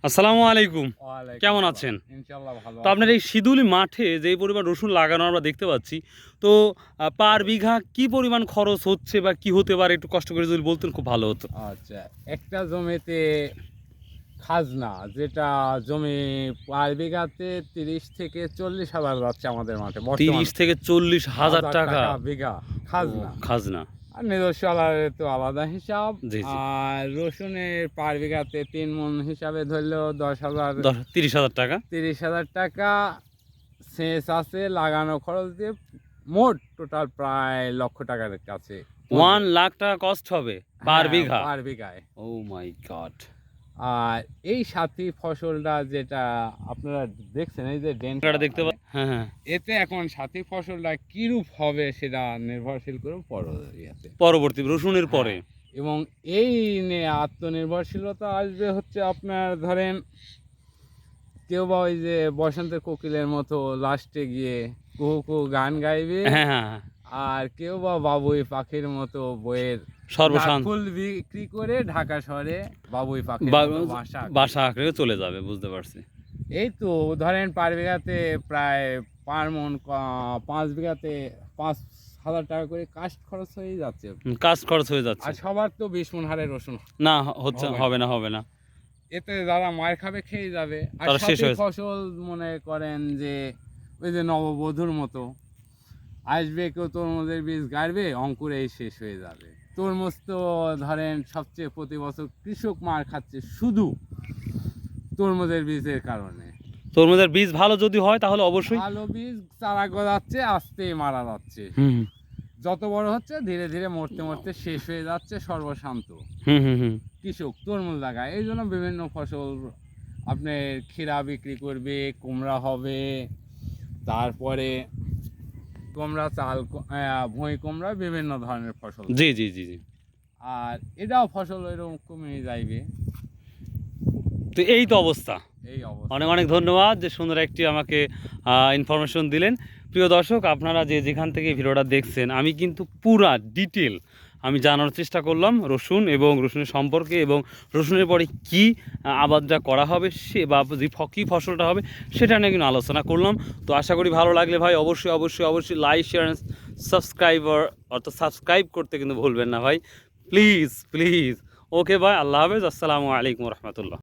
আসসালামু আলাইকুম। ওয়ালাইকুম কেমন সালাম। আছেন? ইনশাআল্লাহ ভালো তো আছি। আপনার এই সিদুলি মাঠে যে পরিমাণ রসুন লাগানো আমরা দেখতে পাচ্ছি, তো পার বিঘা কি পরিমাণ খরচ হচ্ছে বা কি হতে পারে একটু কষ্ট করে যদি বলতেন খুব ভালো হতো। আচ্ছা, একটা জমিতে খাজনা যেটা জমি পার বিঘাতে ৩০ থেকে ৪০,০০০ যাচ্ছে আমাদের মাঠে ৩০ বর্তমানে। থেকে ৪০,০০০ হাজার টাকা টাকা বিঘা ও খাজনা। খাজনা। আর নিজস্ব আলাদা তো আলাদা হিসাব। জি, জি। আর রসুনের পার বিঘাতে ৩ মণ হিসাবে ধরলেও ১০,০০০ ৩০,০০০ টাকা। ৩০,০০০ টাকা সেচ আছে লাগানো খরচ দিয়ে মোট টোটাল প্রায় লক্ষ টাকার কাছে পড়বে। ১,০০,০০০ টাকা কস্ট হবে পার হ্যাঁ, বিঘা। পার বিঘায়। ও মাই গড! আর এই সাথী ফসলটা যেটা আপনারা দেখছেন এই যে ডেন্টা টাকাটা দেখতে হ্যাঁ, হ্যাঁ। এতে এখন সাথী ফসলটা কিরূপ হবে সেটা নির্ভরশীল করে ইয়েতে। পরবর্তী রসুনের পরে। এবং এই নিয়ে আত্মনির্ভরশীলতা আসবে হচ্ছে আপনার ধরেন কেউ বা ওই যে বসন্তের কোকিলের মতো লাস্টে গিয়ে কুহু কুহু গান গাইবে। হ্যাঁ, হ্যাঁ, হ্যাঁ। আর কেউ বা বাবুই পাখির মতো বইয়ের সর্বশান্ত ফুল বিক্রি করে ঢাকা শহরে বাবুই পাখির বা মতো বাসা বাসা আঁকড়ে চলে যাবে, বুঝতে পারছি। এই তো ধরেন পার বিঘাতে প্রায় পার মন ৫ বিঘাতে ৫,০০০ টাকা করে কাস্ট খরচ হয়ে যাচ্ছে। কাজ খরচ হয়ে যাচ্ছে। আর সবার তো ২০ মণ হারে রসুন না হচ্ছে, হবে না। হবে না। এতে যারা মার খাবে খেয়ে যাবে। আর তারা শেষ সাথে হয়েছে। ফসল মনে করেন যে ওই যে নববধূর মতো আসবে কেউ তরমুজের বীজ গাড়বে অঙ্কুরেই শেষ হয়ে যাবে। তরমুজ তো ধরেন সবচেয়ে প্রতি বছর কৃষক মার খাচ্ছে শুধু তরমুজের বীজের কারণে। তরমুজের বীজ ভালো যদি হয় তাহলে অবশ্যই। ভালো বীজ চারা গজাচ্ছে আস্তেই মারা যাচ্ছে। হুম, যত বড় হচ্ছে ধীরে ধীরে মরতে মরতে শেষ হয়ে যাচ্ছে সর্বশান্ত হুম, হুম, হুম। কৃষক তরমুজ লাগায়। এই জন্য বিভিন্ন ফসল আপনার ক্ষীরা বিক্রি করবে, কুমড়া হবে, তারপরে কুমড়া চাল ভুঁই কুমড়া বিভিন্ন ধরনের ফসল। জি, জি, জি, জি। আর এটাও ফসল ওইরকম কমে যাইবে। তো এই তো অবস্থা। এই অবস্থা। অনেক অনেক ধন্যবাদ যে সুন্দর একটি আমাকে ইনফরমেশন দিলেন। প্রিয় দর্শক, আপনারা যে যেখান থেকে এই ভিডিওটা দেখছেন, আমি কিন্তু পুরা ডিটেল আমি জানার চেষ্টা করলাম রসুন এবং রসুনের সম্পর্কে, এবং রসুনের পরে কি আবাদটা করা হবে সে বা যে কী ফসলটা হবে সেটা নিয়ে কিন্তু আলোচনা করলাম। তো আশা করি ভালো লাগলে ভাই অবশ্যই অবশ্যই অবশ্যই লাইক শেয়ার অর্থাৎ সাবস্ক্রাইব করতে কিন্তু ভুলবেন না ভাই, প্লিজ প্লিজ। ওকে ভাই, আল্লাহ হাফেজ, আসসালামু আলাইকুম রহমতুল্লাহ।